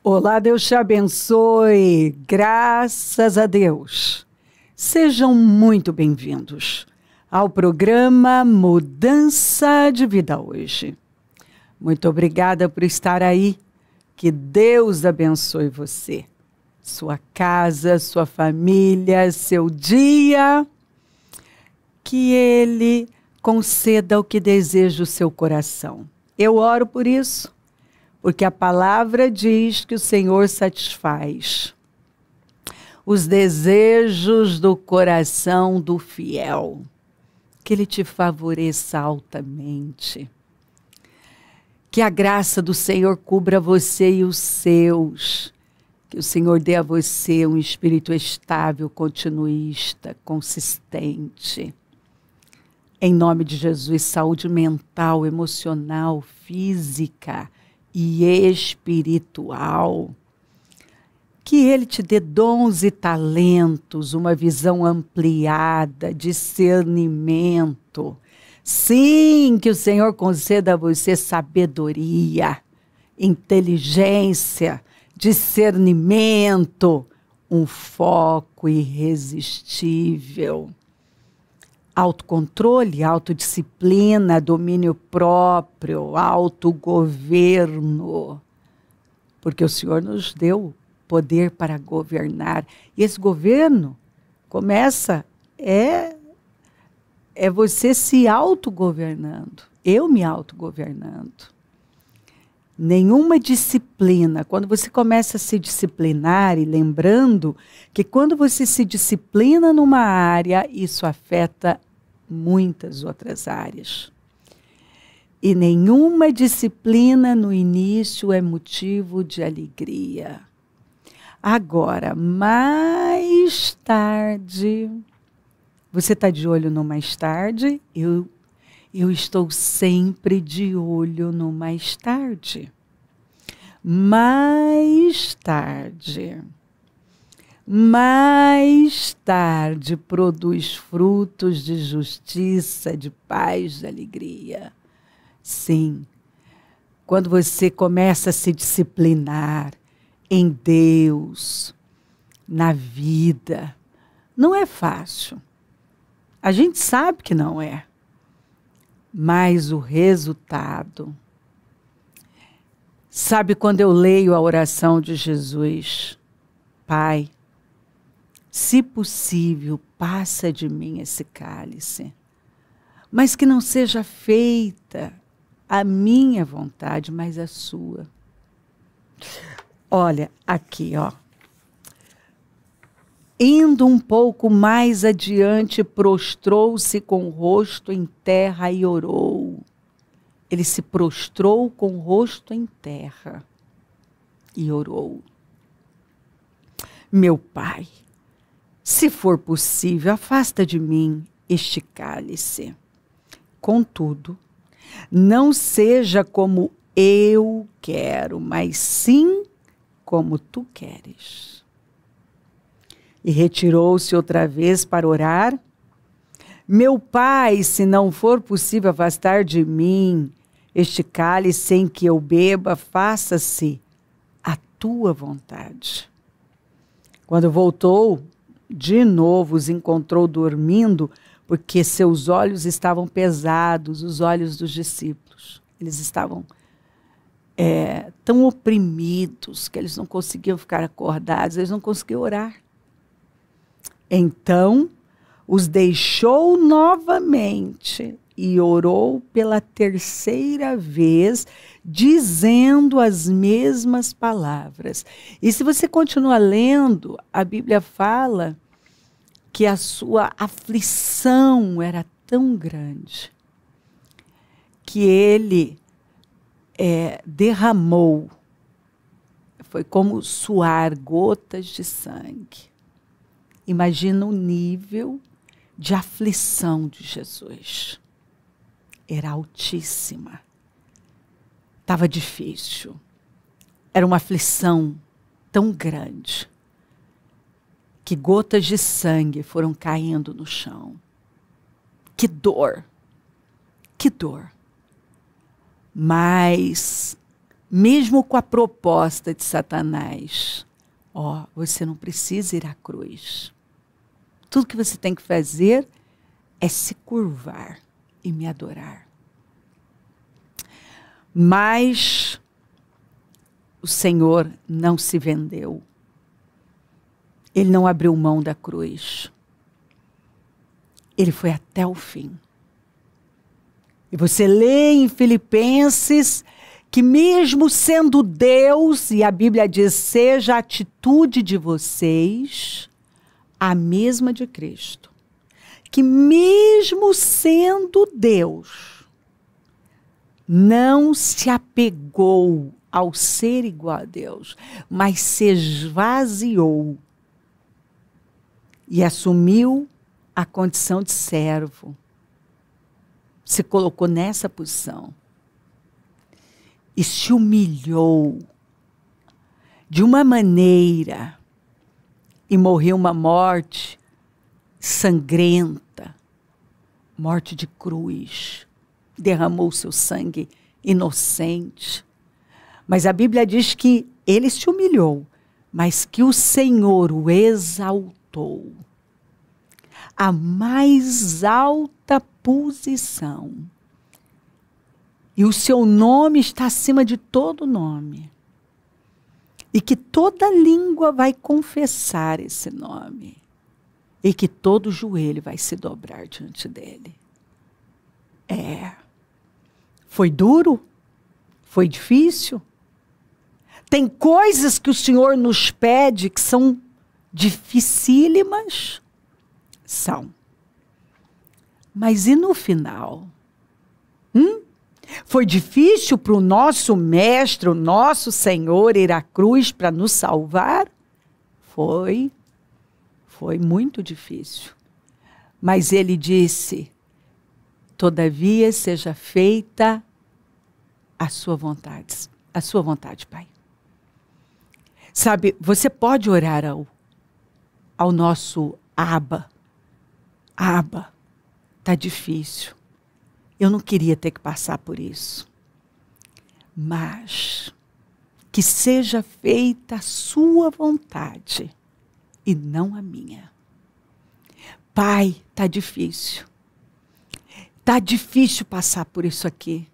Olá, Deus te abençoe. Graças a Deus. Sejam muito bem-vindos ao programa Mudança de Vida Hoje. Muito obrigada por estar aí. Que Deus abençoe você, sua casa, sua família, seu dia. Que Ele conceda o que deseja o seu coração. Eu oro por isso, porque a palavra diz que o Senhor satisfaz os desejos do coração do fiel. Que Ele te favoreça altamente. Que a graça do Senhor cubra você e os seus. Que o Senhor dê a você um espírito estável, continuista, consistente. Em nome de Jesus, saúde mental, emocional, física e espiritual. Que Ele te dê dons e talentos, uma visão ampliada, discernimento. Sim, que o Senhor conceda a você sabedoria, inteligência, discernimento, um foco irresistível. Autocontrole, autodisciplina, domínio próprio, autogoverno. Porque o Senhor nos deu poder para governar. E esse governo começa, é você se autogovernando. Eu me autogovernando. Nenhuma disciplina. Quando você começa a se disciplinar, e lembrando que quando você se disciplina numa área, isso afeta muitas outras áreas. E nenhuma disciplina no início é motivo de alegria. Agora, mais tarde, você está de olho no mais tarde? Eu estou sempre de olho no mais tarde. Mais tarde produz frutos de justiça, de paz, de alegria. Sim, quando você começa a se disciplinar em Deus, na vida, não é fácil. A gente sabe que não é. Mas o resultado. Sabe quando eu leio a oração de Jesus? Pai, se possível, passa de mim esse cálice, mas que não seja feita a minha vontade, mas a sua. Olha, aqui, ó. Indo um pouco mais adiante, prostrou-se com o rosto em terra e orou. Ele se prostrou com o rosto em terra e orou. Meu Pai, se for possível, afasta de mim este cálice. Contudo, não seja como eu quero, mas sim como tu queres. E retirou-se outra vez para orar. Meu Pai, se não for possível afastar de mim este cálice sem que eu beba, faça-se a tua vontade. Quando voltou, de novo os encontrou dormindo, porque seus olhos estavam pesados, os olhos dos discípulos. Eles estavam tão oprimidos que eles não conseguiam ficar acordados, eles não conseguiam orar. Então, os deixou novamente e orou pela terceira vez, dizendo as mesmas palavras. E se você continua lendo, a Bíblia fala que a sua aflição era tão grande que ele derramou, foi como suar gotas de sangue. Imagina o nível de aflição de Jesus. Era altíssima. Estava difícil. Era uma aflição tão grande que gotas de sangue foram caindo no chão. Que dor! Que dor! Mas mesmo com a proposta de Satanás, você não precisa ir à cruz. Tudo que você tem que fazer é se curvar e me adorar. Mas o Senhor não se vendeu. Ele não abriu mão da cruz. Ele foi até o fim. E você lê em Filipenses que mesmo sendo Deus, e a Bíblia diz, seja a atitude de vocês a mesma de Cristo. Que mesmo sendo Deus, não se apegou ao ser igual a Deus, mas se esvaziou e assumiu a condição de servo. Se colocou nessa posição e se humilhou de uma maneira e morreu uma morte sangrenta, morte de cruz, derramou seu sangue inocente. Mas a Bíblia diz que ele se humilhou, mas que o Senhor o exaltou à mais alta posição. E o seu nome está acima de todo nome. E que toda língua vai confessar esse nome. E que todo joelho vai se dobrar diante dele. Foi duro? Foi difícil? Tem coisas que o Senhor nos pede que são dificílimas? São. Mas e no final? Foi difícil para o nosso Mestre, o nosso Senhor, ir à cruz para nos salvar? Foi. Foi muito difícil. Mas ele disse, todavia seja feita a sua vontade, Pai. Sabe, você pode orar ao nosso Abba. Abba, tá difícil. Eu não queria ter que passar por isso. Mas que seja feita a sua vontade e não a minha. Pai, tá difícil. Tá difícil passar por isso aqui.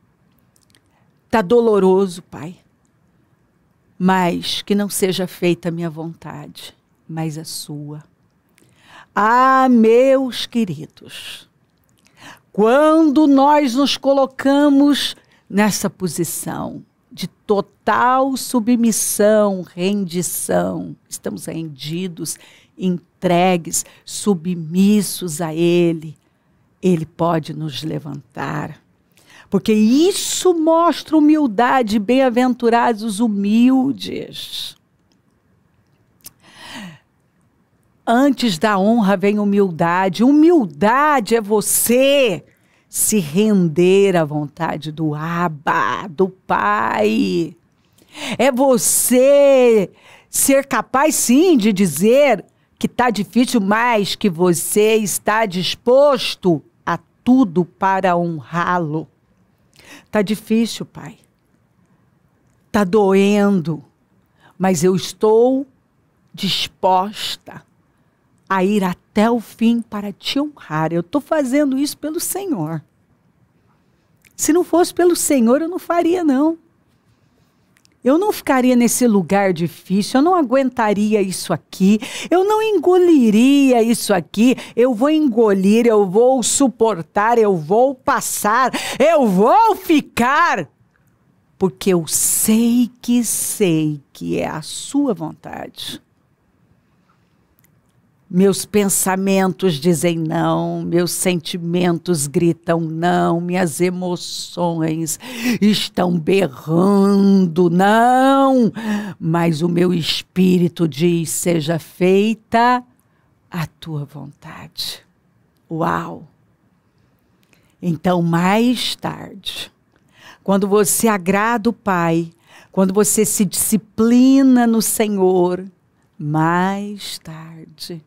Tá doloroso, Pai. Mas que não seja feita a minha vontade, mas a sua. Meus queridos, quando nós nos colocamos nessa posição de total submissão, rendição, estamos rendidos, entregues, submissos a Ele, Ele pode nos levantar. Porque isso mostra humildade, bem-aventurados os humildes. Antes da honra vem humildade. Humildade é você se render à vontade do Abba, do Pai. É você ser capaz, sim, de dizer que está difícil, mas que você está disposto a tudo para honrá-lo. Está difícil, Pai. Está doendo, mas eu estou disposta a ir até o fim para te honrar. Eu estou fazendo isso pelo Senhor. Se não fosse pelo Senhor, eu não faria, não. Eu não ficaria nesse lugar difícil, eu não aguentaria isso aqui, eu não engoliria isso aqui, eu vou engolir, eu vou suportar, eu vou passar, eu vou ficar, porque eu sei que é a sua vontade. Meus pensamentos dizem não, meus sentimentos gritam não, minhas emoções estão berrando não, mas o meu espírito diz, seja feita a tua vontade. Uau! Então, mais tarde, quando você agrada o Pai, quando você se disciplina no Senhor, mais tarde,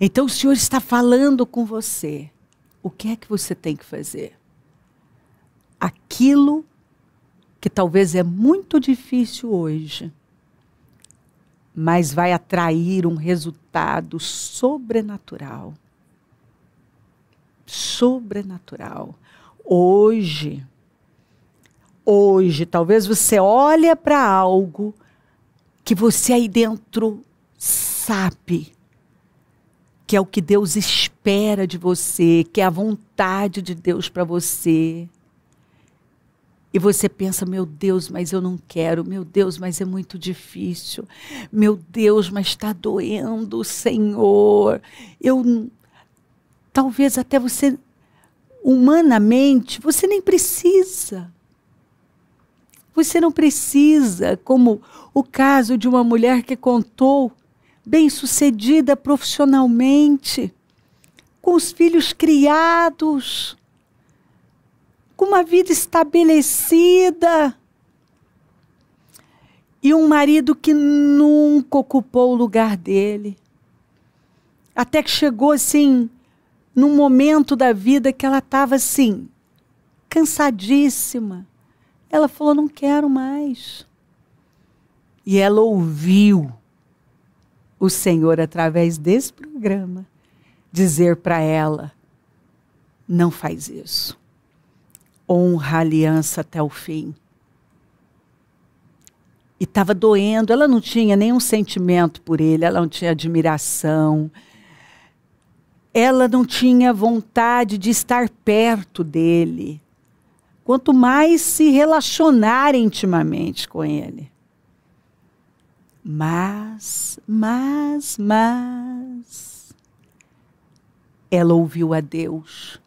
então o Senhor está falando com você. O que é que você tem que fazer? Aquilo que talvez é muito difícil hoje, mas vai atrair um resultado sobrenatural. Sobrenatural. Hoje, talvez você olhe para algo que você aí dentro sabe que é o que Deus espera de você, que é a vontade de Deus para você. E você pensa, meu Deus, mas eu não quero. Meu Deus, mas é muito difícil. Meu Deus, mas está doendo, Senhor. Talvez até você, humanamente, você nem precisa. Você não precisa, como o caso de uma mulher que contou, bem-sucedida profissionalmente, com os filhos criados, com uma vida estabelecida, e um marido que nunca ocupou o lugar dele. Até que chegou assim, num momento da vida que ela estava assim, cansadíssima. Ela falou, não quero mais. E ela ouviu o Senhor, através desse programa, dizer para ela, não faz isso. Honra a aliança até o fim. E estava doendo, ela não tinha nenhum sentimento por ele, ela não tinha admiração, ela não tinha vontade de estar perto dele, quanto mais se relacionar intimamente com ele. Mas, ela ouviu a Deus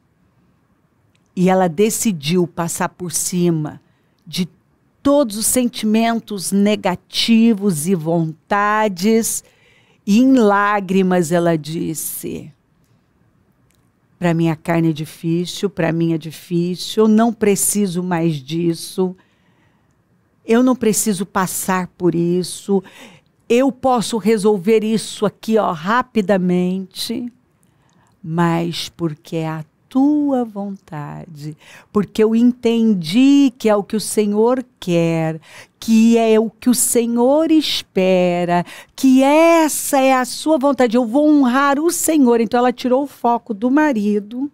e ela decidiu passar por cima de todos os sentimentos negativos e vontades, e em lágrimas ela disse, para mim a carne é difícil, para mim é difícil, eu não preciso mais disso. Eu não preciso passar por isso. Eu posso resolver isso aqui, rapidamente. Mas porque é a tua vontade. Porque eu entendi que é o que o Senhor quer. Que é o que o Senhor espera. Que essa é a sua vontade. Eu vou honrar o Senhor. Então ela tirou o foco do marido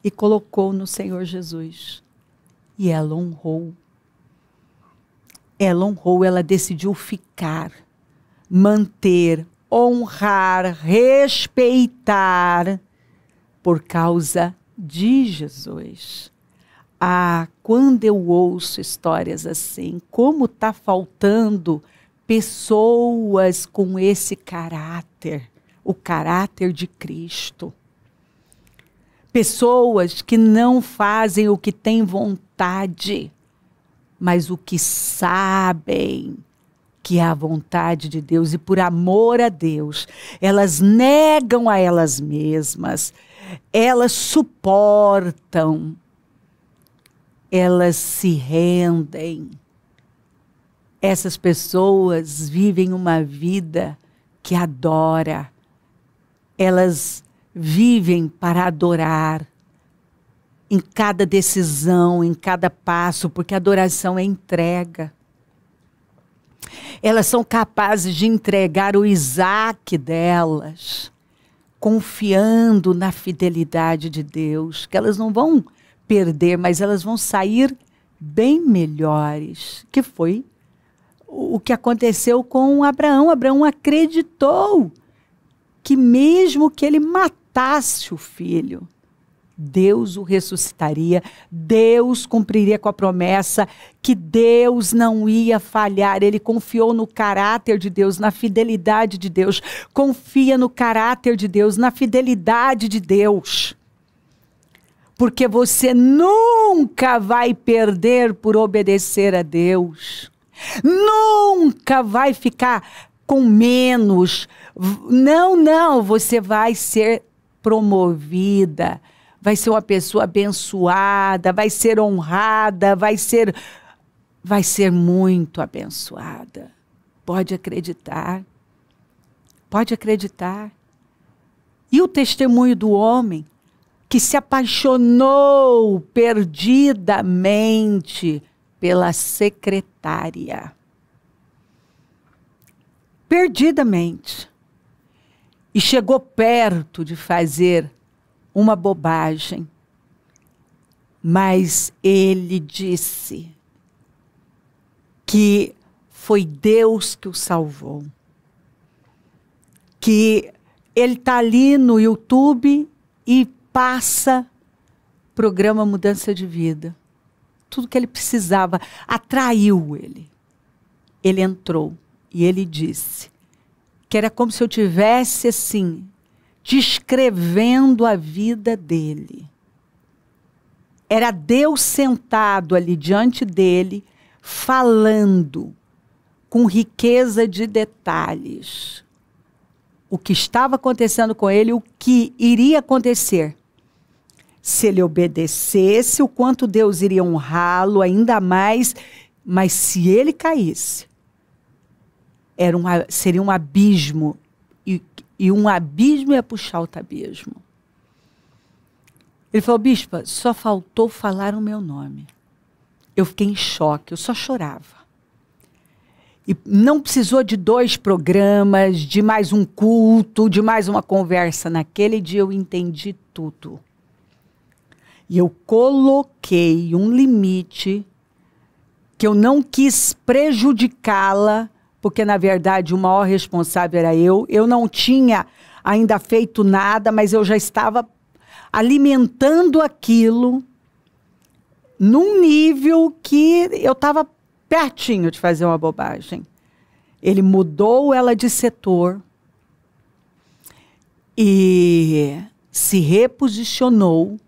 e colocou no Senhor Jesus. E ela honrou. Ela honrou, ela decidiu ficar, manter, honrar, respeitar por causa de Jesus. Quando eu ouço histórias assim, como está faltando pessoas com esse caráter, o caráter de Cristo. Pessoas que não fazem o que têm vontade, mas o que sabem que é a vontade de Deus, e por amor a Deus, elas negam a elas mesmas, elas suportam, elas se rendem. Essas pessoas vivem uma vida que adora, elas vivem para adorar, em cada decisão, em cada passo, porque a adoração é entrega. Elas são capazes de entregar o Isaac delas, confiando na fidelidade de Deus, que elas não vão perder, mas elas vão sair bem melhores, que foi o que aconteceu com Abraão. Abraão acreditou que mesmo que ele matasse o filho, Deus o ressuscitaria, Deus cumpriria com a promessa, que Deus não ia falhar. Ele confiou no caráter de Deus, na fidelidade de Deus. Confia no caráter de Deus, na fidelidade de Deus. Porque você nunca vai perder por obedecer a Deus. Nunca vai ficar com menos. Não, você vai ser promovida. Vai ser uma pessoa abençoada, vai ser honrada, vai ser muito abençoada. Pode acreditar. Pode acreditar. E o testemunho do homem que se apaixonou perdidamente pela secretária. Perdidamente. E chegou perto de fazer uma bobagem. Mas ele disse que foi Deus que o salvou. Que ele está ali no YouTube e passa programa Mudança de Vida. Tudo que ele precisava atraiu ele. Ele entrou e ele disse que era como se eu tivesse assim, descrevendo a vida dele. Era Deus sentado ali diante dele, falando com riqueza de detalhes o que estava acontecendo com ele, o que iria acontecer. Se ele obedecesse, o quanto Deus iria honrá-lo ainda mais, mas se ele caísse, seria um abismo, e um abismo ia puxar outro abismo. Ele falou: bispa, só faltou falar o meu nome. Eu fiquei em choque, eu só chorava. E não precisou de 2 programas, de mais um culto, de mais uma conversa. Naquele dia eu entendi tudo. E eu coloquei um limite que eu não quis prejudicá-la, porque, na verdade, o maior responsável era eu. Eu não tinha ainda feito nada, mas eu já estava alimentando aquilo num nível que eu estava pertinho de fazer uma bobagem. Ele mudou ela de setor e se reposicionou,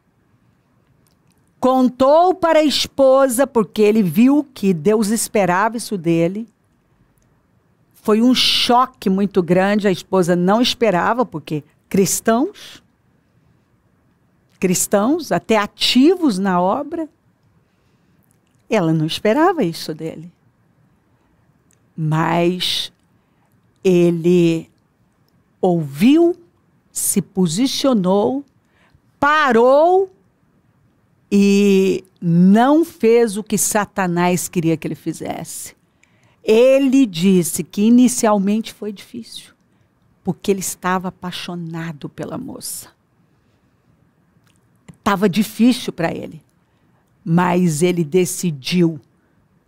contou para a esposa, porque ele viu que Deus esperava isso dele. Foi um choque muito grande, a esposa não esperava, porque cristãos, até ativos na obra, ela não esperava isso dele. Mas ele ouviu, se posicionou, parou e não fez o que Satanás queria que ele fizesse. Ele disse que inicialmente foi difícil, porque ele estava apaixonado pela moça. Estava difícil para ele, mas ele decidiu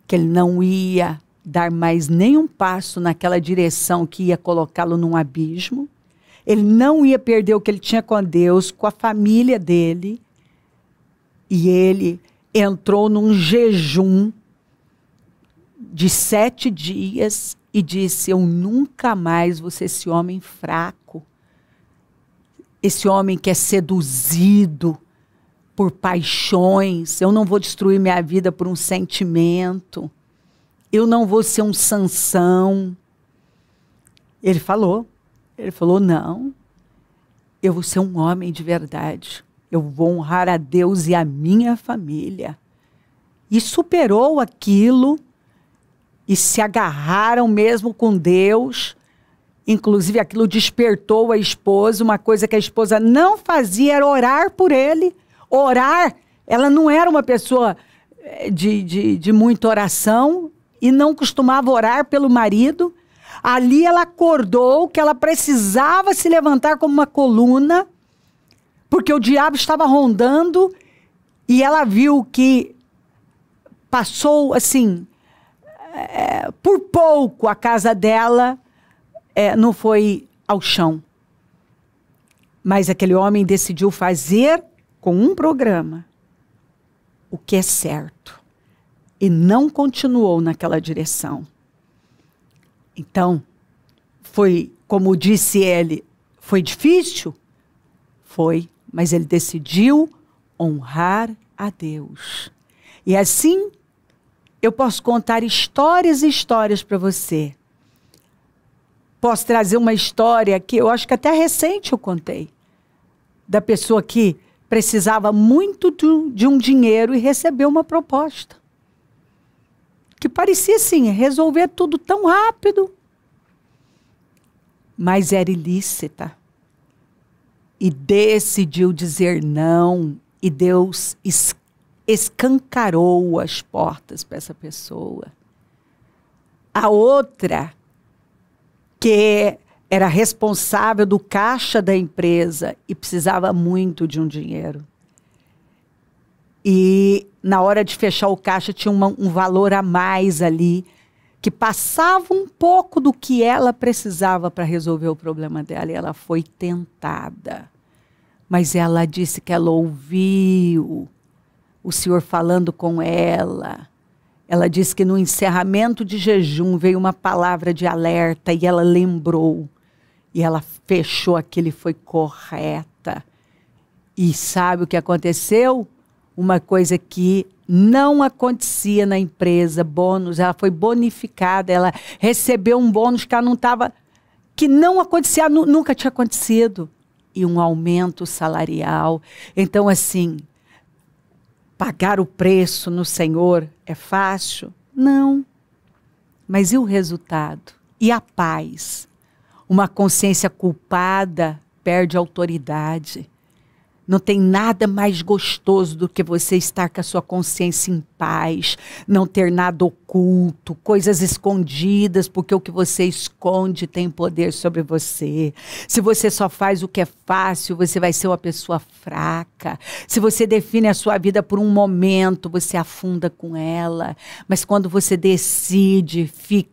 que ele não ia dar mais nenhum passo naquela direção que ia colocá-lo num abismo. Ele não ia perder o que ele tinha com Deus, com a família dele. E ele entrou num jejum de 7 dias e disse: eu nunca mais vou ser esse homem fraco, esse homem que é seduzido por paixões. Eu não vou destruir minha vida por um sentimento. Eu não vou ser um Sansão. Ele falou, não, eu vou ser um homem de verdade. Eu vou honrar a Deus e a minha família. E superou aquilo e se agarraram mesmo com Deus. Inclusive, aquilo despertou a esposa. Uma coisa que a esposa não fazia era orar por ele. Orar, ela não era uma pessoa de muita oração e não costumava orar pelo marido. Ali ela acordou que ela precisava se levantar como uma coluna, porque o diabo estava rondando, e ela viu que passou, assim, por pouco a casa dela não foi ao chão. Mas aquele homem decidiu fazer com um programa o que é certo. E não continuou naquela direção. Então, foi, como disse ele, foi difícil? Foi, mas ele decidiu honrar a Deus. E assim, eu posso contar histórias e histórias para você. Posso trazer uma história que eu acho que até recente eu contei, da pessoa que precisava muito de um dinheiro e recebeu uma proposta que parecia, assim, resolver tudo tão rápido, mas era ilícita. E decidiu dizer não, e Deus escancarou as portas para essa pessoa. A outra, que era responsável do caixa da empresa e precisava muito de um dinheiro. E na hora de fechar o caixa tinha um valor a mais ali, que passava um pouco do que ela precisava para resolver o problema dela. E ela foi tentada. Mas ela disse que ela ouviu o Senhor falando com ela. Ela disse que no encerramento de jejum veio uma palavra de alerta e ela lembrou. E ela fechou aquilo e foi correta. E sabe o que aconteceu? Uma coisa que não acontecia na empresa, bônus, ela foi bonificada, ela recebeu um bônus que ela não estava, que não acontecia, nunca tinha acontecido. E um aumento salarial. Então, assim, pagar o preço no Senhor é fácil? Não. Mas e o resultado? E a paz? Uma consciência culpada perde autoridade. Não tem nada mais gostoso do que você estar com a sua consciência em paz, não ter nada oculto, coisas escondidas, porque o que você esconde tem poder sobre você. Se você só faz o que é fácil, você vai ser uma pessoa fraca. Se você define a sua vida por um momento, você afunda com ela. Mas quando você decide ficar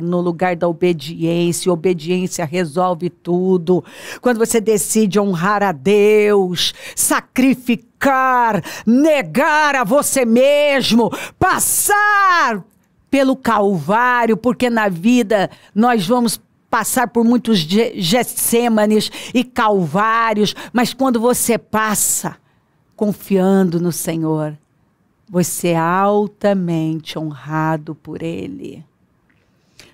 no lugar da obediência, obediência resolve tudo. Quando você decide honrar a Deus, sacrificar, negar a você mesmo, passar pelo Calvário, porque na vida nós vamos passar por muitos Getsêmanes e Calvários, mas quando você passa confiando no Senhor, você é altamente honrado por Ele.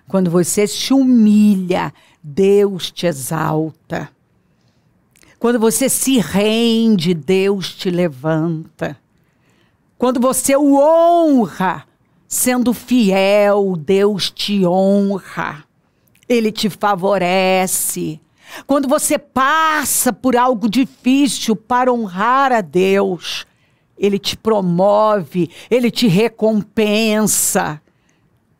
Quando você se humilha, Deus te exalta. Quando você se rende, Deus te levanta. Quando você o honra, sendo fiel, Deus te honra. Ele te favorece. Quando você passa por algo difícil para honrar a Deus, Ele te promove, Ele te recompensa.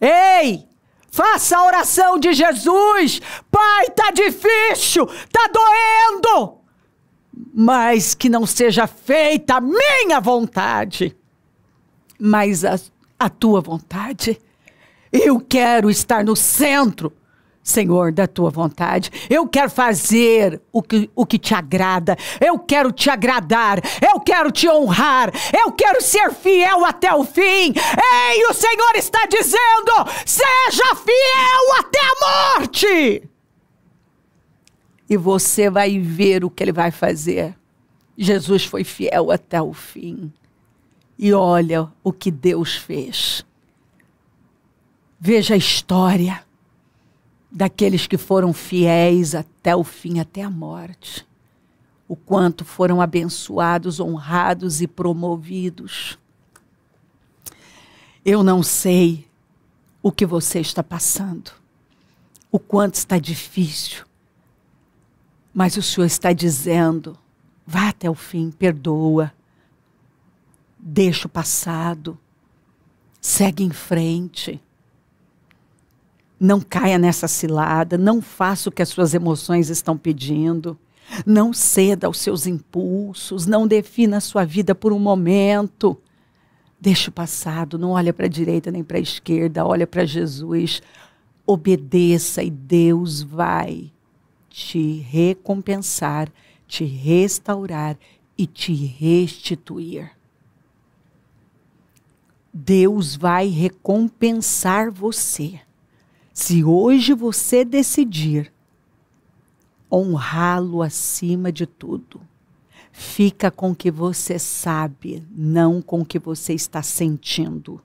Ei! Faça a oração de Jesus. Pai, tá difícil, tá doendo. Mas que não seja feita a minha vontade, mas a tua vontade. Eu quero estar no centro, Senhor, da tua vontade. Eu quero fazer o que te agrada. Eu quero te agradar. Eu quero te honrar. Eu quero ser fiel até o fim. Ei, o Senhor está dizendo, seja fiel até a morte. E você vai ver o que Ele vai fazer. Jesus foi fiel até o fim. E olha o que Deus fez. Veja a história daqueles que foram fiéis até o fim, até a morte. O quanto foram abençoados, honrados e promovidos. Eu não sei o que você está passando, o quanto está difícil, mas o Senhor está dizendo, vá até o fim, perdoa, deixa o passado, segue em frente. Não caia nessa cilada, não faça o que as suas emoções estão pedindo, não ceda aos seus impulsos, não defina a sua vida por um momento. Deixa o passado, não olha para a direita nem para a esquerda, olha para Jesus, obedeça e Deus vai te recompensar, te restaurar e te restituir. Deus vai recompensar você. Se hoje você decidir honrá-lo acima de tudo, fica com o que você sabe, não com o que você está sentindo.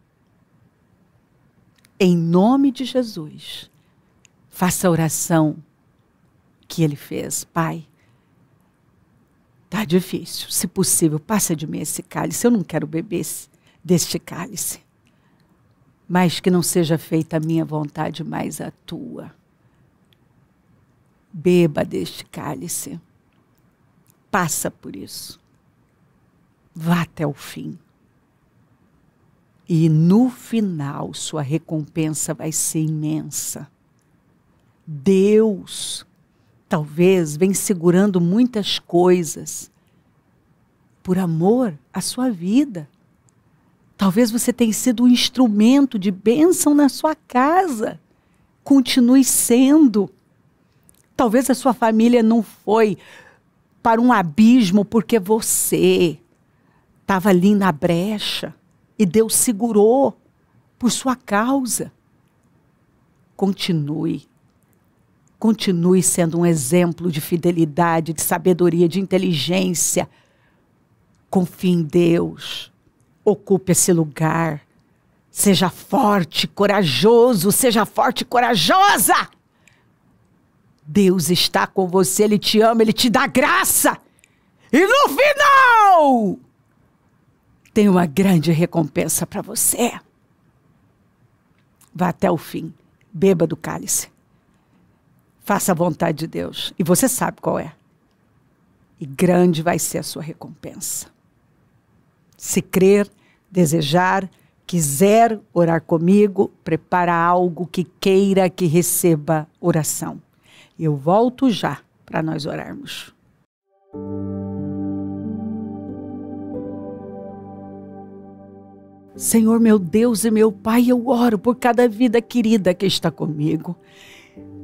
Em nome de Jesus, faça a oração que Ele fez. Pai, tá difícil, se possível, passa de mim esse cálice, eu não quero beber deste cálice. Mas que não seja feita a minha vontade, mas a tua. Beba deste cálice. Passa por isso. Vá até o fim. E no final, sua recompensa vai ser imensa. Deus, talvez, vem segurando muitas coisas por amor à sua vida. Talvez você tenha sido um instrumento de bênção na sua casa. Continue sendo. Talvez a sua família não foi para um abismo porque você estava ali na brecha e Deus segurou por sua causa. Continue sendo um exemplo de fidelidade, de sabedoria, de inteligência. Confie em Deus. Ocupe esse lugar. Seja forte, corajoso. Seja forte e corajosa. Deus está com você. Ele te ama, Ele te dá graça. E no final, tem uma grande recompensa para você. Vá até o fim. Beba do cálice. Faça a vontade de Deus. E você sabe qual é. E grande vai ser a sua recompensa. Se crer, desejar, quiser orar comigo, prepara algo que queira que receba oração. Eu volto já para nós orarmos. Senhor, meu Deus e meu Pai, eu oro por cada vida querida que está comigo.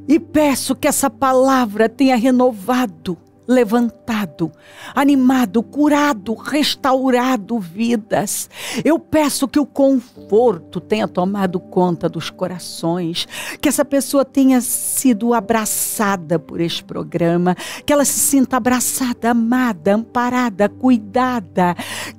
E peço que essa palavra tenha renovado, levantado, animado, curado, restaurado vidas. Eu peço que o conforto tenha tomado conta dos corações, que essa pessoa tenha sido abraçada por este programa, que ela se sinta abraçada, amada, amparada, cuidada,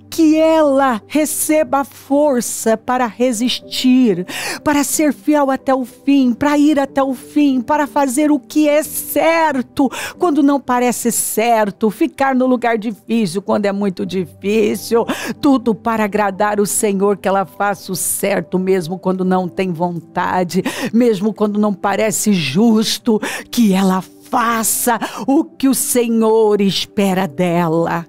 que ela receba força para resistir, para ser fiel até o fim, para ir até o fim, para fazer o que é certo quando não parece certo, ficar no lugar difícil quando é muito difícil, tudo para agradar o Senhor, que ela faça o certo mesmo quando não tem vontade, mesmo quando não parece justo, que ela faça o que o Senhor espera dela.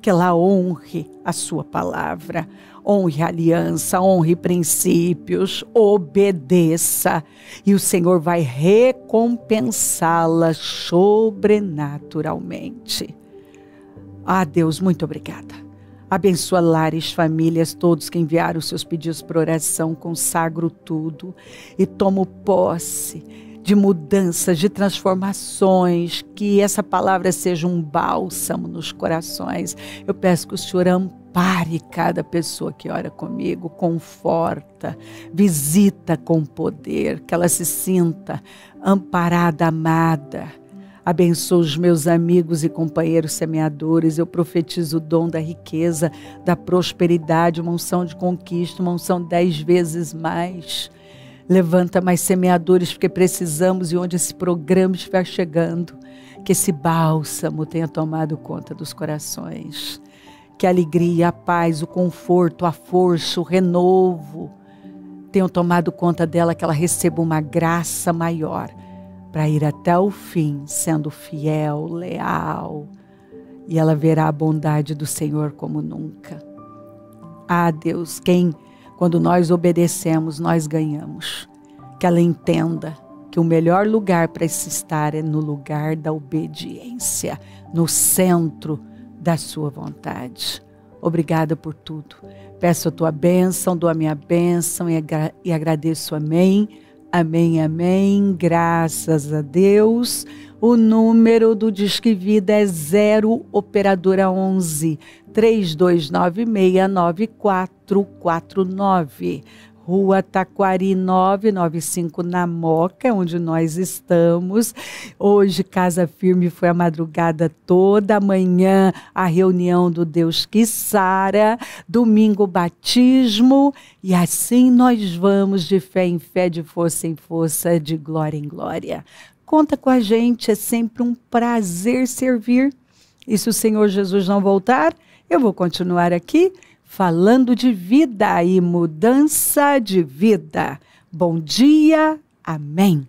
Que ela honre a sua palavra, honre a aliança, honre princípios, obedeça. E o Senhor vai recompensá-la sobrenaturalmente. Ah, Deus, muito obrigada. Abençoa lares, famílias, todos que enviaram os seus pedidos por oração, consagro tudo e tomo posse de mudanças, de transformações, que essa palavra seja um bálsamo nos corações. Eu peço que o Senhor ampare cada pessoa que ora comigo, conforta, visita com poder, que ela se sinta amparada, amada. Abençoa os meus amigos e companheiros semeadores. Eu profetizo o dom da riqueza, da prosperidade, uma unção de conquista, uma unção 10 vezes mais. Levanta mais semeadores, porque precisamos, e onde esse programa estiver chegando, que esse bálsamo tenha tomado conta dos corações. Que a alegria, a paz, o conforto, a força, o renovo tenham tomado conta dela, que ela receba uma graça maior para ir até o fim, sendo fiel, leal, e ela verá a bondade do Senhor como nunca. Ah, Deus, quando nós obedecemos, nós ganhamos. Que ela entenda que o melhor lugar para se estar é no lugar da obediência, no centro da sua vontade. Obrigada por tudo. Peço a tua bênção, dou a minha bênção e agradeço. Amém, amém, amém. Graças a Deus. O número do Disque Vida é 0 operadora 11 32969449. Rua Taquari 995, na Moca, onde nós estamos. Hoje, Casa Firme foi a madrugada toda. Amanhã, a reunião do Deus que Sara. Domingo, batismo. E assim nós vamos de fé em fé, de força em força, de glória em glória. Conta com a gente, é sempre um prazer servir. E se o Senhor Jesus não voltar, eu vou continuar aqui falando de vida e mudança de vida. Bom dia, amém.